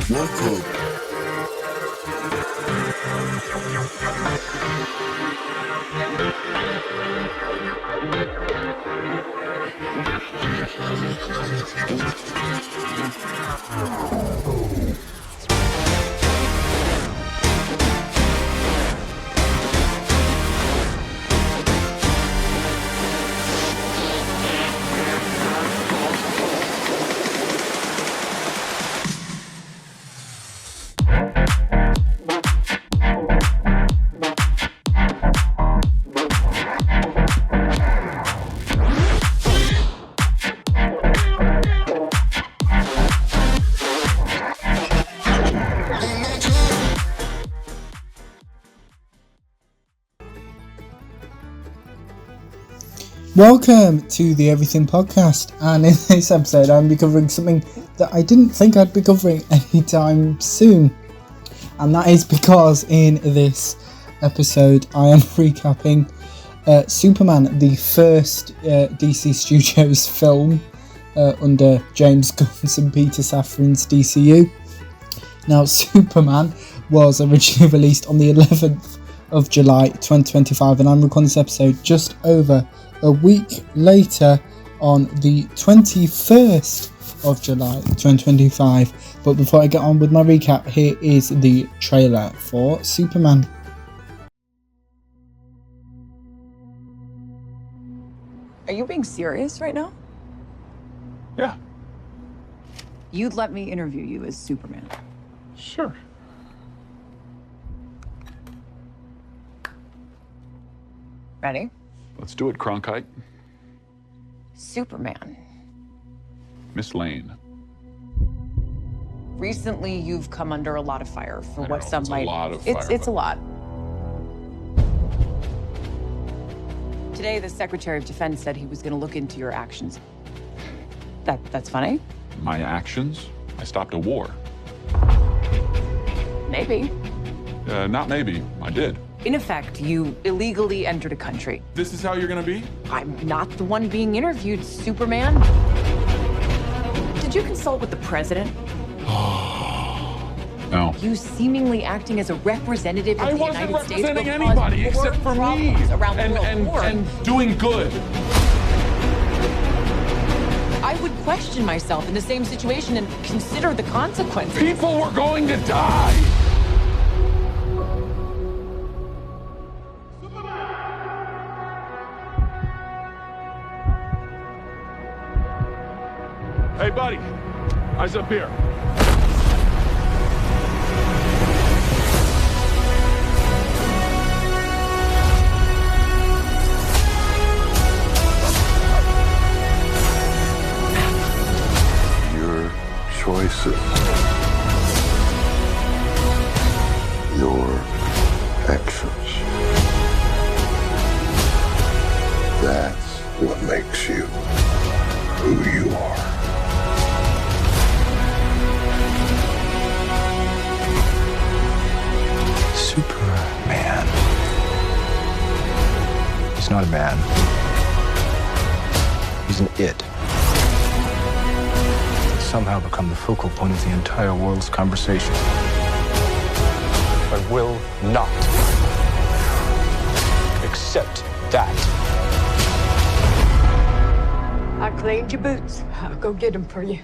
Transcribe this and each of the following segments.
Welcome. Welcome to the Everything Podcast, and in this episode I'm be covering something that I didn't think I'd be covering anytime soon, and that is because in this episode I am recapping Superman, the first DC Studios film under James Gunn's and Peter Safran's DCU. Now, Superman was originally released on the 11th of July 2025, and I'm recording this episode just over a week later on the 21st of July 2025. But before I get on with my recap, here is the trailer for Superman. Are you being serious right now? Yeah, You'd let me interview you as Superman. sure. Ready? Let's do it, Cronkite. Superman. Miss Lane. Recently, you've come under a lot of fire for I what know, some it's a might. lot of it's fire, it's a lot. Today, the Secretary of Defense said he was going to look into your actions. That's funny. My actions? I stopped a war. Maybe. Not maybe. I did. In effect, you illegally entered a country. This is how you're gonna be? I'm not the one being interviewed, Superman. Did you consult with the president? No. You seemingly acting as a representative of I the wasn't United States will representing cause anybody more except for me. problems around the world. And doing good. I would question myself in the same situation and consider the consequences. People were going to die. Hey, buddy. Eyes up here. Your choices. Your actions. That's what makes you who you are. Superman. He's not a man. He's an it. He's somehow become the focal point of the entire world's conversation. I will not accept that. I cleaned your boots. I'll go get them for you.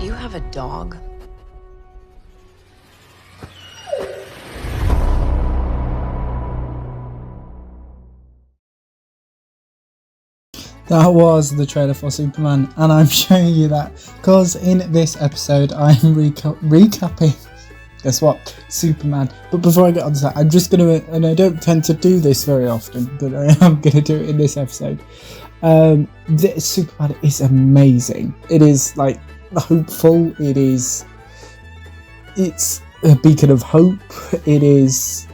You have a dog? That was the trailer for Superman, and I'm showing you that because in this episode I'm recapping, guess what, Superman. But before I get on to that, I'm just going to, and I don't tend to do this very often, but I am going to do it in this episode. This Superman is amazing. It is like hopeful, it's a beacon of hope, it is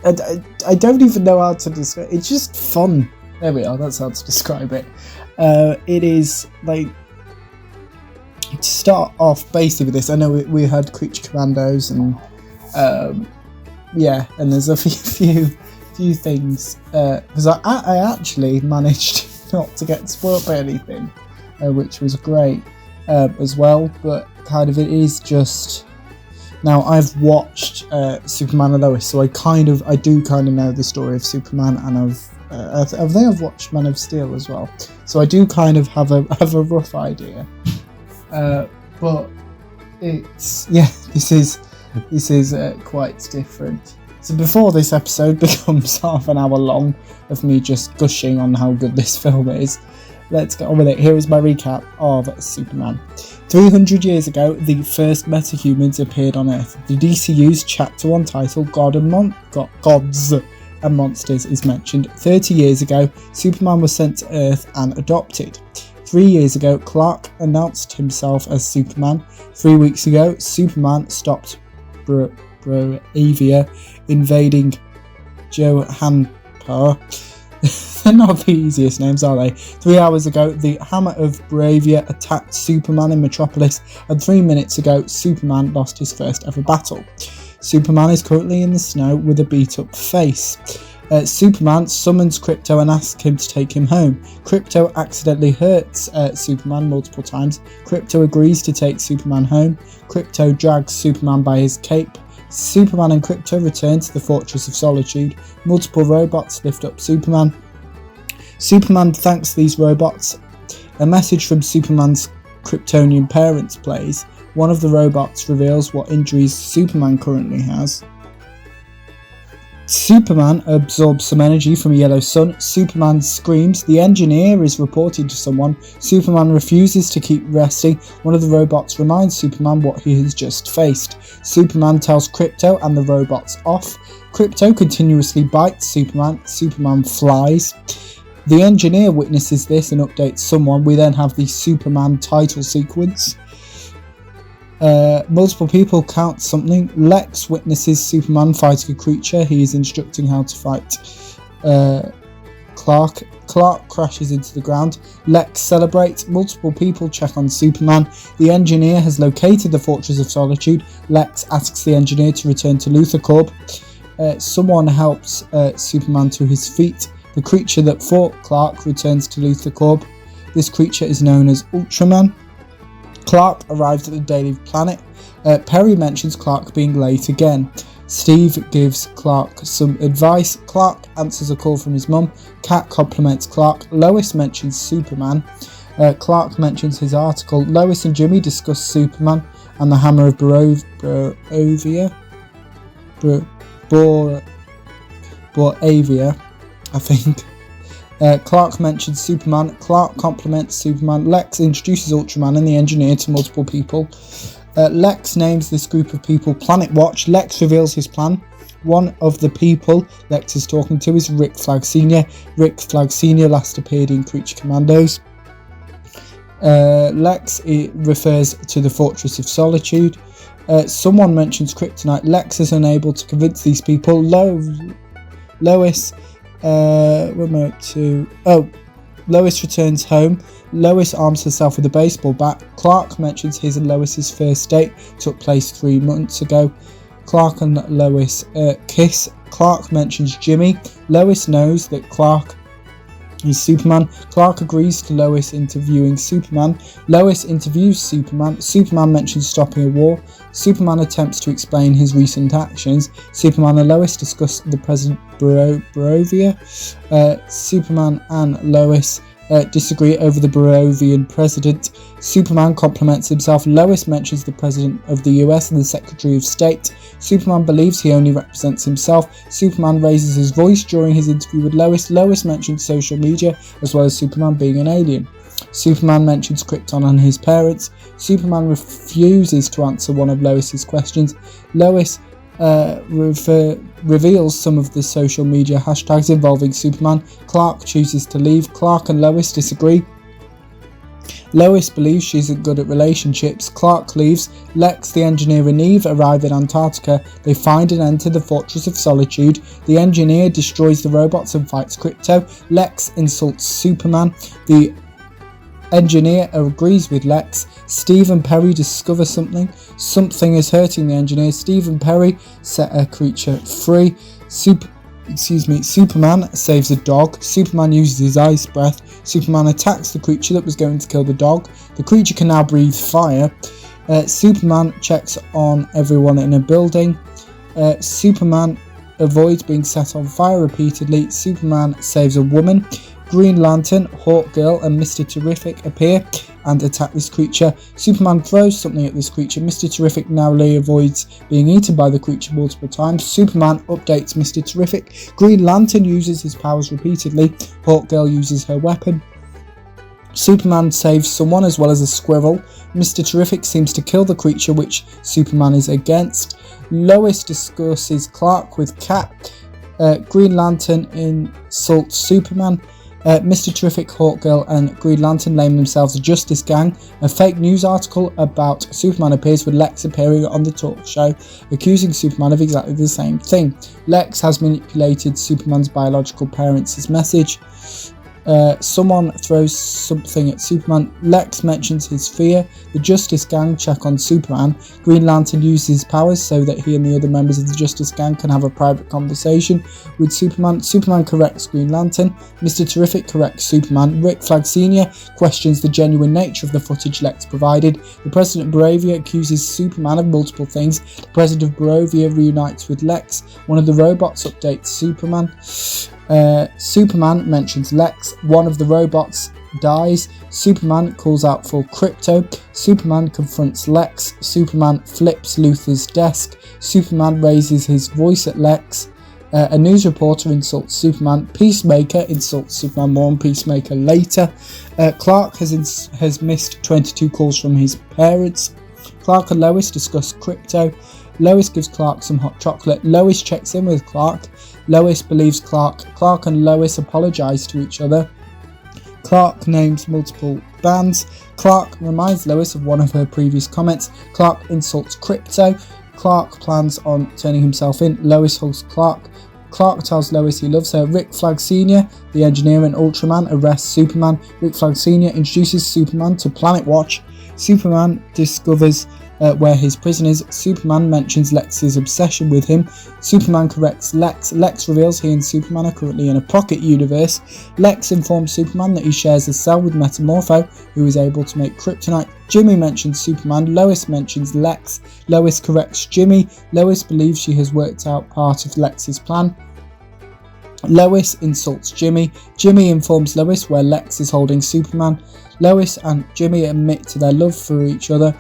I don't even know how to describe it. It's just fun. There we are, that's how to describe it. It is like, to start off basically with this, I know we had Creature Commandos and yeah, and there's a few things, because I actually managed not to get spoiled by anything, which was great as well, but kind of it is just, now I've watched Superman and Lois, so I do kind of know the story of Superman, and I've watched Man of Steel as well, so I do kind of have a rough idea, but it's, yeah, this is quite different. So before this episode becomes half an hour long of me just gushing on how good this film is, let's get on with it. Here is my recap of Superman. 300 years ago, the first metahumans appeared on Earth. The DCU's Chapter 1 title, Gods and Monsters, is mentioned. 30 years ago, Superman was sent to Earth and adopted. 3 years ago, Clark announced himself as Superman. 3 weeks ago, Superman stopped Bravia invading Johanpa. They're not the easiest names, are they? 3 hours ago, the Hammer of Bravia attacked Superman in Metropolis, and 3 minutes ago, Superman lost his first ever battle. Superman is currently in the snow with a beat-up face. Superman summons Krypto and asks him to take him home. Krypto accidentally hurts Superman multiple times. Krypto agrees to take Superman home. Krypto drags Superman by his cape. Superman and Krypto return to the Fortress of Solitude. Multiple robots lift up Superman. Superman thanks these robots. A message from Superman's Kryptonian parents plays. One of the robots reveals what injuries Superman currently has. Superman absorbs some energy from a yellow sun. Superman screams. The engineer is reporting to someone. Superman refuses to keep resting. One of the robots reminds Superman what he has just faced. Superman tells Krypto and the robots off. Krypto continuously bites Superman. Superman flies. The engineer witnesses this and updates someone. We then have the Superman title sequence. Multiple people count something. Lex witnesses Superman fighting a creature. He is instructing how to fight Clark. Clark crashes into the ground. Lex celebrates. Multiple people check on Superman. The engineer has located the Fortress of Solitude. Lex asks the engineer to return to Luthor Corp. Someone helps Superman to his feet. The creature that fought Clark returns to Luthor Corp. This creature is known as Ultraman. Clark arrives at the Daily Planet. Perry mentions Clark being late again. Steve gives Clark some advice. Clark answers a call from his mum. Kat compliments Clark. Lois mentions Superman. Clark mentions his article. Lois and Jimmy discuss Superman and the Hammer of Bravia, I think. Clark mentions Superman. Clark compliments Superman. Lex introduces Ultraman and the engineer to multiple people. Lex names this group of people Planet Watch. Lex reveals his plan. One of the people Lex is talking to is Rick Flag Sr. Rick Flag Sr. last appeared in Creature Commandos. Lex refers to the Fortress of Solitude. Someone mentions Kryptonite. Lex is unable to convince these people. Lois Lois returns home. Lois arms herself with a baseball bat. Clark mentions his and Lois's first date took place 3 months ago. Clark and Lois kiss. Clark mentions Jimmy. Lois knows that Clark is Superman. Clark agrees to Lois interviewing Superman. Lois interviews Superman. Superman mentions stopping a war. Superman attempts to explain his recent actions. Superman and Lois discuss the President Barovia. Superman and Lois disagree over the Barovian president. Superman compliments himself. Lois mentions the President of the US and the Secretary of State. Superman believes he only represents himself. Superman raises his voice during his interview with Lois. Lois mentions social media as well as Superman being an alien. Superman mentions Krypton and his parents. Superman refuses to answer one of Lois's questions. Lois reveals some of the social media hashtags involving Superman. Clark chooses to leave. Clark and Lois disagree Lois believes she isn't good at relationships. Clark leaves. Lex, the engineer, and Eve arrive in Antarctica. They find and enter the Fortress of Solitude. The engineer destroys the robots and fights Crypto. Lex insults Superman. The engineer agrees with Lex. Steve and Perry discover something. Something is hurting the engineer. Steve and Perry set a creature free. Superman saves a dog. Superman uses his ice breath. Superman attacks the creature that was going to kill the dog. The creature can now breathe fire. Superman checks on everyone in a building. Superman avoids being set on fire repeatedly. Superman saves a woman. Green Lantern, Hawkgirl, and Mr. Terrific appear and attack this creature. Superman throws something at this creature. Mr. Terrific narrowly avoids being eaten by the creature multiple times. Superman updates Mr. Terrific. Green Lantern uses his powers repeatedly. Hawkgirl uses her weapon. Superman saves someone as well as a squirrel. Mr. Terrific seems to kill the creature which Superman is against. Lois discusses Clark with Cat. Green Lantern insults Superman. Mr. Terrific, Hawkgirl, and Green Lantern name themselves the Justice Gang. A fake news article about Superman appears with Lex appearing on the talk show, accusing Superman of exactly the same thing. Lex has manipulated Superman's biological parents' message. Someone throws something at Superman. Lex mentions his fear. The Justice Gang check on Superman. Green Lantern uses his powers so that he and the other members of the Justice Gang can have a private conversation with Superman. Superman corrects Green Lantern. Mr. Terrific corrects Superman. Rick Flag Sr. questions the genuine nature of the footage Lex provided. The President of Barovia accuses Superman of multiple things. The President of Barovia reunites with Lex. One of the robots updates Superman. Superman mentions Lex. One of the robots dies. Superman calls out for Crypto. Superman confronts Lex. Superman flips Luthor's desk. Superman raises his voice at Lex. A news reporter insults Superman. Peacemaker insults Superman. More on Peacemaker later. Clark has missed 22 calls from his parents. Clark and Lois discuss Crypto. Lois gives Clark some hot chocolate. Lois checks in with Clark. Lois believes Clark. Clark and Lois apologize to each other. Clark names multiple bands. Clark reminds Lois of one of her previous comments. Clark insults Crypto. Clark plans on turning himself in. Lois hugs Clark. Clark tells Lois he loves her. Rick Flag Sr., the engineer and Ultraman, arrests Superman. Rick Flag Sr. introduces Superman to Planet Watch. Superman discovers where his prison is. Superman mentions Lex's obsession with him. Superman corrects Lex. Lex reveals he and Superman are currently in a pocket universe. Lex informs Superman that he shares a cell with Metamorpho, who is able to make kryptonite. Jimmy mentions Superman. Lois mentions Lex. Lois corrects Jimmy. Lois believes she has worked out part of Lex's plan. Lois insults Jimmy. Jimmy informs Lois where Lex is holding Superman. Lois and Jimmy admit to their love for each other.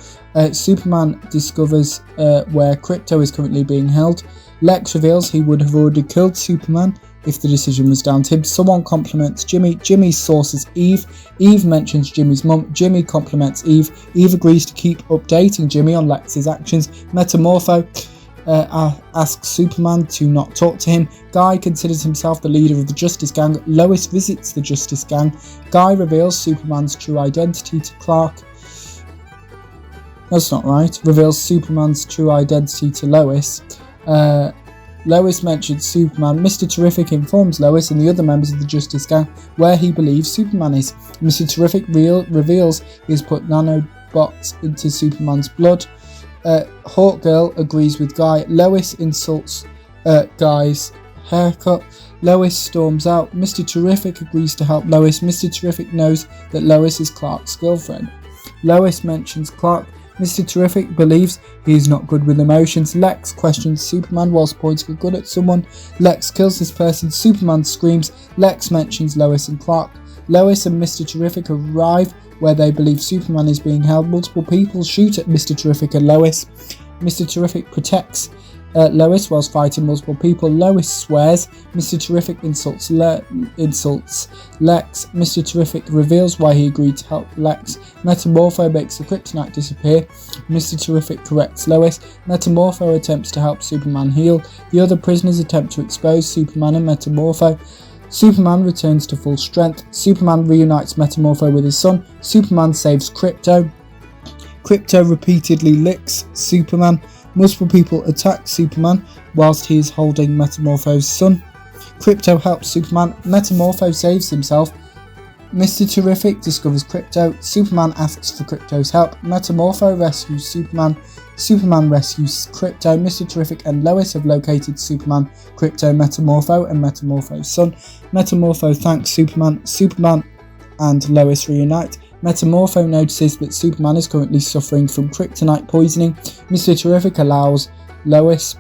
Superman discovers where Crypto is currently being held. Lex reveals he would have already killed Superman if the decision was down to him. Someone compliments Jimmy. Jimmy sources Eve. Eve mentions Jimmy's mum. Jimmy compliments Eve. Eve agrees to keep updating Jimmy on Lex's actions. Metamorpho asks Superman to not talk to him. Guy considers himself the leader of the Justice Gang. Lois visits the Justice Gang. Guy reveals Superman's true identity to Clark. That's not right. Reveals Superman's true identity to Lois. Lois mentions Superman. Mr. Terrific informs Lois and the other members of the Justice Gang where he believes Superman is. Mr. Terrific reveals he has put nanobots into Superman's blood. Hawkgirl agrees with Guy. Lois insults Guy's haircut. Lois storms out. Mr. Terrific agrees to help Lois. Mr. Terrific knows that Lois is Clark's girlfriend. Lois mentions Clark. Mr. Terrific believes he is not good with emotions. Lex questions Superman whilst pointing a gun at someone. Lex kills this person. Superman screams. Lex mentions Lois and Clark. Lois and Mr. Terrific arrive where they believe Superman is being held. Multiple people shoot at Mr. Terrific and Lois. Mr. Terrific protects Lois whilst fighting multiple people. Lois swears. Mr. Terrific insults Lex. Mr. Terrific reveals why he agreed to help Lex. Metamorpho makes the kryptonite disappear. Mr. Terrific corrects Lois. Metamorpho attempts to help Superman heal. The other prisoners attempt to expose Superman and Metamorpho. Superman returns to full strength. Superman reunites Metamorpho with his son. Superman saves Krypto. Krypto repeatedly licks Superman. Multiple people attack Superman whilst he is holding Metamorpho's son. Krypto helps Superman. Metamorpho saves himself. Mr. Terrific discovers Krypto. Superman asks for Krypto's help. Metamorpho rescues Superman. Superman rescues Krypto. Mr. Terrific and Lois have located Superman, Krypto, Metamorpho, and Metamorpho's son. Metamorpho thanks Superman. Superman and Lois reunite. Metamorpho notices that Superman is currently suffering from kryptonite poisoning. Mr. Terrific allows Lois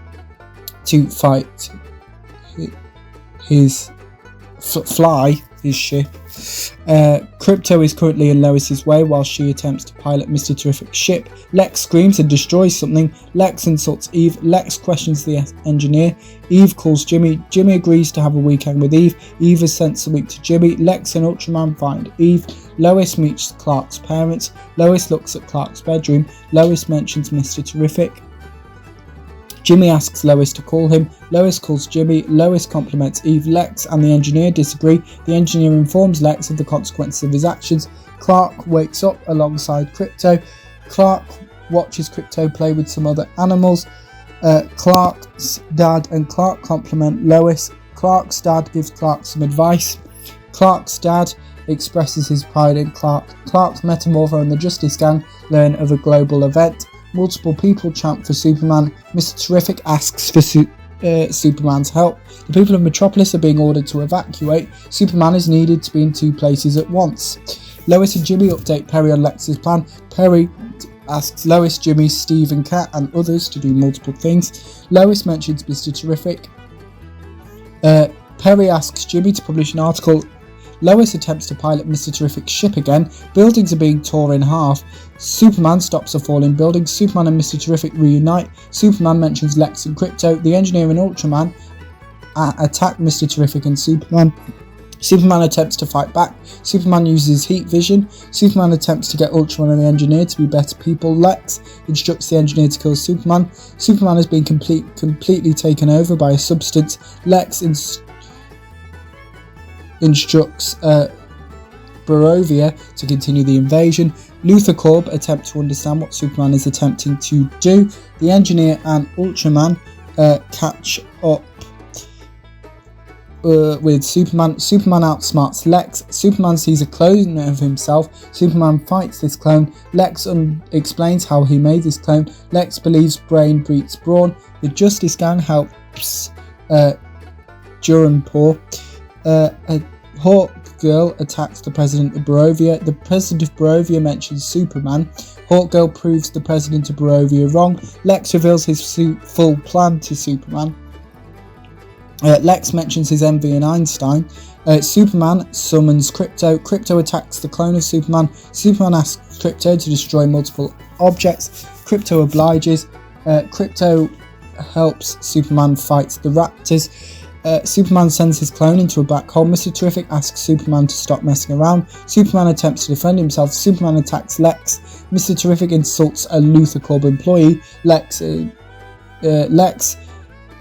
to fight his ship. Krypto is currently in Lois's way while she attempts to pilot Mr. Terrific's ship. Lex screams and destroys something. Lex insults Eve. Lex questions the engineer. Eve calls Jimmy. Jimmy agrees to have a weekend with Eve. Eve is sent something to Jimmy. Lex and Ultraman find Eve. Lois meets Clark's parents. Lois looks at Clark's bedroom. Lois mentions Mr. Terrific. Jimmy asks Lois to call him. Lois calls Jimmy. Lois compliments Eve. Lex and the engineer disagree. The engineer informs Lex of the consequences of his actions. Clark wakes up alongside Krypto. Clark watches Krypto play with some other animals. Clark's dad and Clark compliment Lois. Clark's dad gives Clark some advice. Clark's dad expresses his pride in Clark. Clark's Metamorpho and the Justice Gang learn of a global event. Multiple people chant for Superman. Mr. Terrific asks for Superman's help. The people of Metropolis are being ordered to evacuate. Superman is needed to be in 2 places at once. Lois and Jimmy update Perry on Lex's plan. Perry asks Lois, Jimmy, Steve and Kat and others to do multiple things. Lois mentions Mr. Terrific. Perry asks Jimmy to publish an article. Lois attempts to pilot Mr. Terrific's ship again. Buildings are being torn in half. Superman stops a falling building. Superman and Mr. Terrific reunite. Superman mentions Lex and Krypto. The engineer and Ultraman attack Mr. Terrific and Superman. Superman attempts to fight back. Superman uses heat vision. Superman attempts to get Ultraman and the engineer to be better people. Lex instructs the engineer to kill Superman. Superman has been completely taken over by a substance. Lex instructs Barovia to continue the invasion. Luthor Corp attempt to understand what Superman is attempting to do. The engineer and Ultraman catch up with Superman. Superman outsmarts Lex. Superman sees a clone of himself. Superman fights this clone. Lex explains how he made this clone. Lex believes Brain beats Brawn. The Justice Gang helps Duranpur. Hawk Girl attacks the president of Barovia. The president of Barovia mentions Superman. Hawk Girl proves the president of Barovia wrong. Lex reveals his full plan to Superman. Lex mentions his envy in Einstein. Superman summons Krypto. Krypto attacks the clone of Superman. Superman asks Krypto to destroy multiple objects. Krypto obliges. Krypto helps Superman fight the Raptors. Superman sends his clone into a black hole. Mr. Terrific asks Superman to stop messing around. Superman attempts to defend himself. Superman attacks Lex. Mr. Terrific insults a Luthor Corp employee. Lex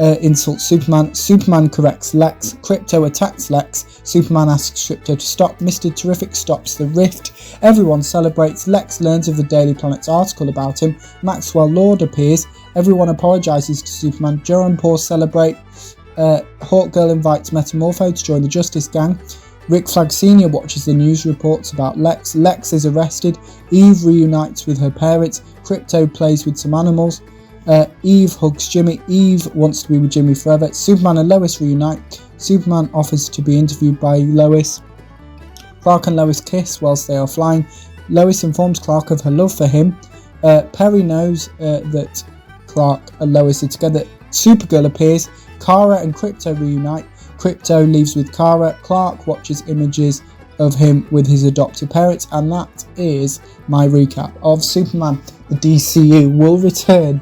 insults Superman. Superman corrects Lex. Krypto attacks Lex. Superman asks Krypto to stop. Mr. Terrific stops the rift. Everyone celebrates. Lex learns of the Daily Planet's article about him. Maxwell Lord appears. Everyone apologizes to Superman. Duranpur celebrate. Hawkgirl invites Metamorpho to join the Justice Gang. Rick Flag Sr. watches the news reports about Lex. Lex is arrested. Eve reunites with her parents. Krypto plays with some animals. Eve hugs Jimmy. Eve wants to be with Jimmy forever. Superman and Lois reunite. Superman offers to be interviewed by Lois. Clark and Lois kiss whilst they are flying. Lois informs Clark of her love for him. Perry knows that Clark and Lois are together. Supergirl appears. Kara and Krypto reunite. Krypto leaves with Kara. Clark watches images of him with his adoptive parents, and that is my recap of Superman. The DCU will return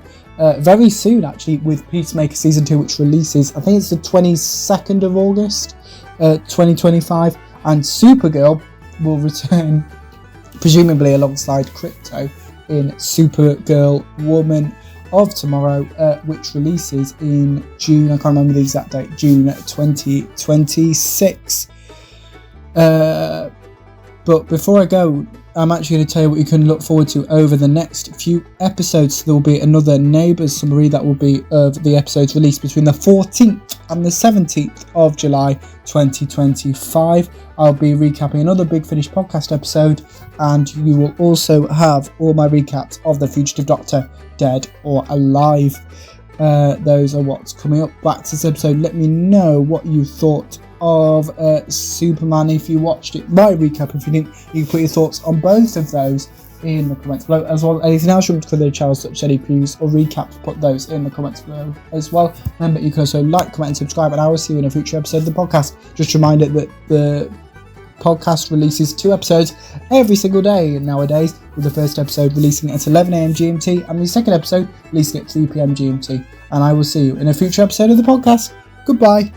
very soon, actually, with Peacemaker Season 2, which releases, I think it's the 22nd of August 2025, and Supergirl will return presumably alongside Krypto in Supergirl Woman of tomorrow, which releases in June. I can't remember the exact date. June 2026. But before I go, I'm actually going to tell you what you can look forward to over the next few episodes. There will be another Neighbours summary that will be of the episodes released between the 14th and the 17th of July 2025. I'll be recapping another Big Finish podcast episode, and you will also have all my recaps of The Fugitive Doctor, Dead or Alive. Those are what's coming up. Back to this episode, let me know what you thought of Superman if you watched it. My recap if you didn't. You can put your thoughts on both of those in the comments below, as well as anything else you want to cover the channel, such as any previews or recaps. Put those in the comments below as well. Remember, you can also like, comment and subscribe, and I will see you in a future episode of the podcast. Just a reminder that the podcast releases 2 episodes every single day nowadays, with the first episode releasing at 11 AM GMT and the second episode releasing at 3 PM GMT. And I will see you in a future episode of the podcast. Goodbye.